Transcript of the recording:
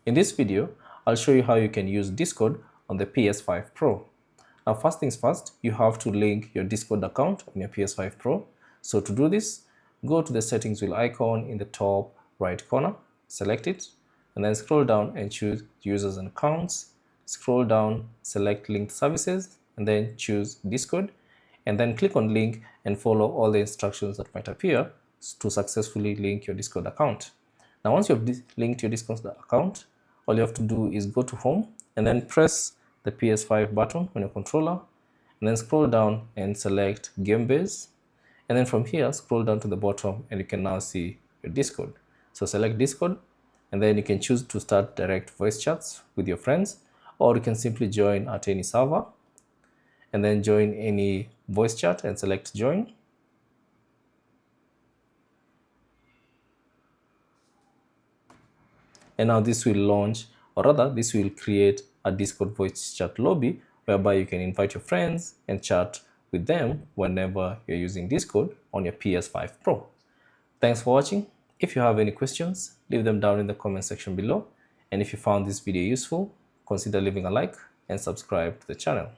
In this video, I'll show you how you can use Discord on the PS5 Pro. Now, first things first, you have to link your Discord account on your PS5 Pro. So to do this, go to the settings wheel icon in the top right corner, select it, and then scroll down and choose users and accounts. Scroll down, select linked services, and then choose Discord, and then click on link and follow all the instructions that might appear to successfully link your Discord account. Now, once you've linked your Discord account, all you have to do is go to home and then press the PS5 button on your controller, and then scroll down and select game base. And then from here, scroll down to the bottom and you can now see your Discord. So select Discord, and then you can choose to start direct voice chats with your friends, or you can simply join at any server and then join any voice chat and select join. And now this will launch, or rather this will create a Discord voice chat lobby whereby you can invite your friends and chat with them whenever you're using Discord on your PS5 Pro. Thanks for watching. If you have any questions, leave them down in the comment section below. And if you found this video useful, consider leaving a like and subscribe to the channel.